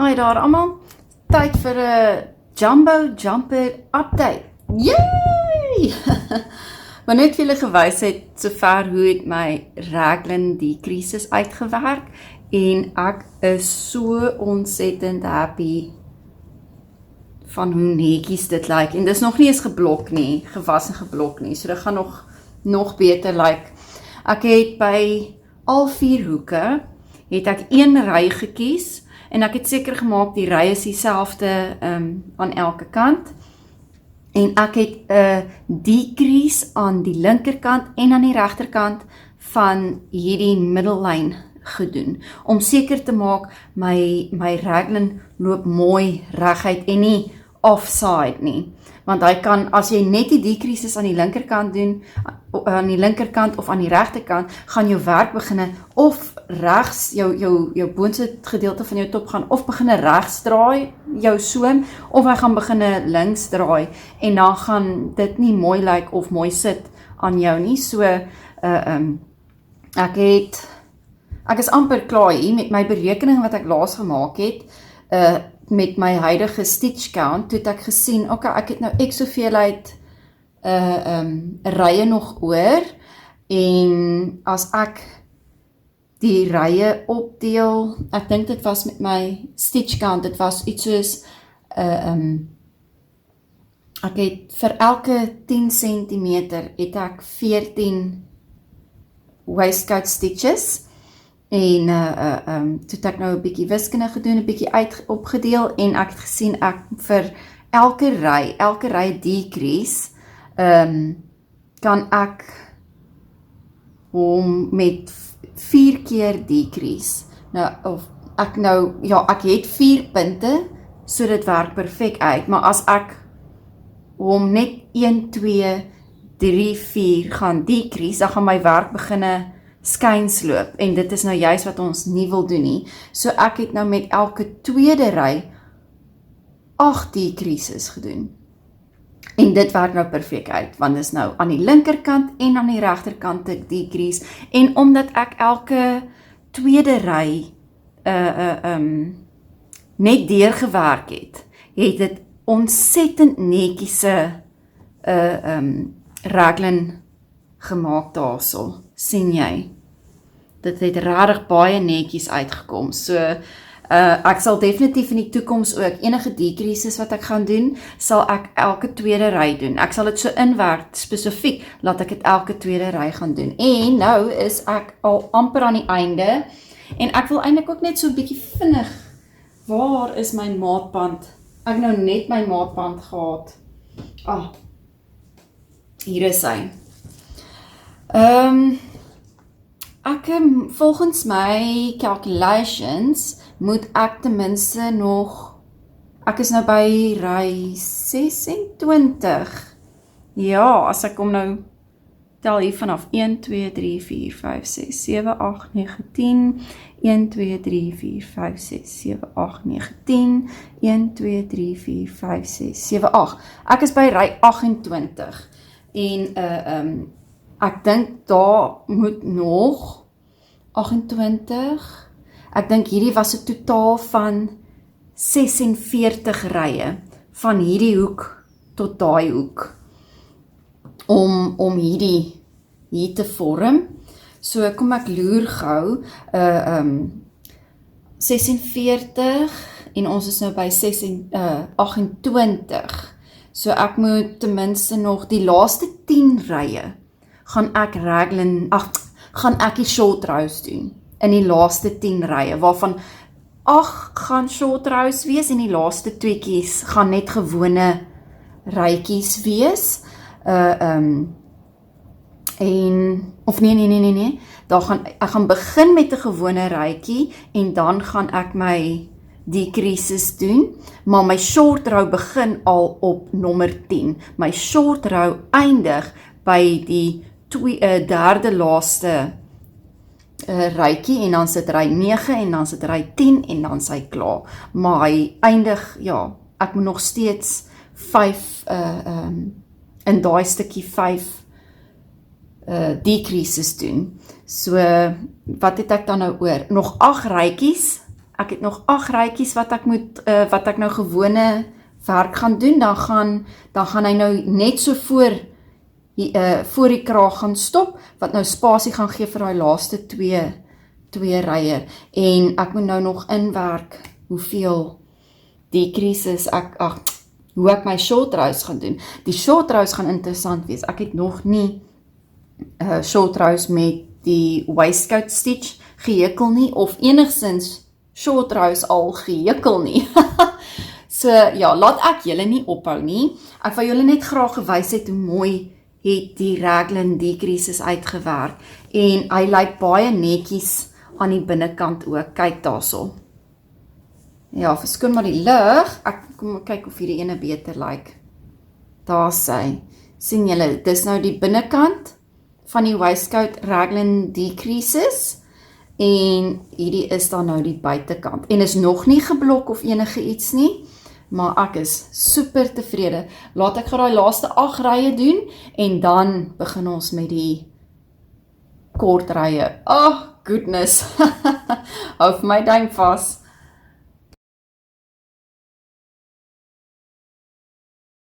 Hi daar almal, tyd vir 'n Jumbo Jumper update. Yay! Maar net vir julle gewys het sover hoe het my Raglan decreases uitgewerk en ek is so ontsettend happy van hoe netjies dit lyk. En dis nog nie eens geblok nie, gewas en geblok nie. So dit gaan nog beter lyk. Ek het by al 4 hoeke het ek een ry gekies en ek het seker gemaak die ry is dieselfde aan elke kant. En ek het 'n decrease aan die linkerkant en aan die regterkant van hierdie middellyn gedoen, om seker te maak my Raglan loop mooi reguit en nie offside nie. Want hy kan, as jy net die decreases aan die linkerkant doen, aan die linkerkant of aan die regterkant, gaan jou werk beginne of regs, jou boonste gedeelte van jou top gaan of beginne regs draai, jou soem, of hy gaan beginne links draai, en dan gaan dit nie mooi lyk of mooi sit aan jou nie. So, ek is amper klaar hier met my berekening wat ek laas gemaak het, met my huidige stitch count, toe het ek gesien, ek het nou ek soveel uit rye nog oor, en as ek die rye opdeel, ek dink dit was met my stitch count, dit was iets soos, ek het vir elke 10 cm het ek 14 waistcoat stitches, en toe het ek nou 'n bietjie wiskunde gedoen, 'n bietjie opgedeel, en ek het gesien ek vir elke ry decrease, kan ek hom met 4 keer decrease. Ek het 4 punte, so dit werk perfek uit, maar as ek hom net 1, 2, 3, 4 gaan decrease, dan gaan my werk beginne skynsloop, en dit is nou juist wat ons nie wil doen nie. So ek het nou met elke tweede ry 8 decreases gedoen. En dit werk nou perfek uit, want dit is nou aan die linkerkant en aan die regterkant 'n decrease, en omdat ek elke tweede ry net deurgewerk het dit ontsettend netjiese Raglan gemaak daarso. Sien jy? Dit het regtig baie netjies uitgekom. So, ek sal definitief in die toekoms ook enige decreases wat ek gaan doen, sal ek elke tweede ry doen. Ek sal dit so inwerk spesifiek, laat ek dit elke tweede ry gaan doen. En nou is ek al amper aan die einde, en ek wil eintlik ook net so 'n bietjie vinnig, waar is my maatband? Ek nou net my maatband gehad. Hier is hy. Volgens my calculations moet ek ten minste nog, ek is nou by ry 26. Ja, as ek kom nou tel hier vanaf 1, 2, 3, 4, 5, 6, 7, 8, 9, 10, 1, 2, 3, 4, 5, 6, 7, 8, 9, 10, 1, 2, 3, 4, 5, 6, 7, 8. Ek is by ry 28, en ek dink daar moet nog 28, ek dink hierdie was 'n totaal van 46 rye, van hierdie hoek tot daai hoek, om hier te vorm. So kom ek loer gou, 46, en ons is nou by 28, so ek moet ten minste nog die laaste 10 rye, gaan ek die short rows doen, in die laaste 10 rye, waarvan 8 gaan short rows wees, en die laaste 2 gaan net gewone rytjies wees, nee, ek gaan begin met 'n gewone rytjie, en dan gaan ek my decreases doen, maar my short row begin al op nommer 10, my short row eindig by die derde laaste rytjie, en dan sit ry 9, en dan sit ry 10, en dan sy klaar. Maar hy eindig, ek moet nog steeds 5, in daai stukkie 5 decreases doen. So, wat het ek dan nou oor? Nog 8 rytjies, ek het nog 8 rytjies wat ek nou gewone werk gaan doen, dan gaan hy nou net so voor die kraag gaan stop, wat nou spasie gaan gee vir die laaste twee rye, en ek moet nou nog inwerk hoeveel decreases hoe ek my short rows gaan doen. Die short rows gaan interessant wees. Ek het nog nie short rows met die waistcoat stitch gehekel nie, of enigstens short rows al gehekel nie. So ja, laat ek julle nie ophou nie. Ek wil julle net graag gewys het hoe mooi het die raglan decreases uitgewerk, en hy lyk baie netjies aan die binnekant ook. Kyk daarso. Ja, verskoon maar die lig. Ek kom kyk of hierdie ene beter lyk. Daar sy. Sien julle, dis nou die binnekant van die waistcoat raglan decreases, en hierdie is dan nou die buitekant. En is nog nie geblok of enige iets nie, maar ek is super tevrede. Laat ek die laaste 8 rye doen, en dan begin ons met die kort rye. Oh, goodness. Hou vir my duim vas.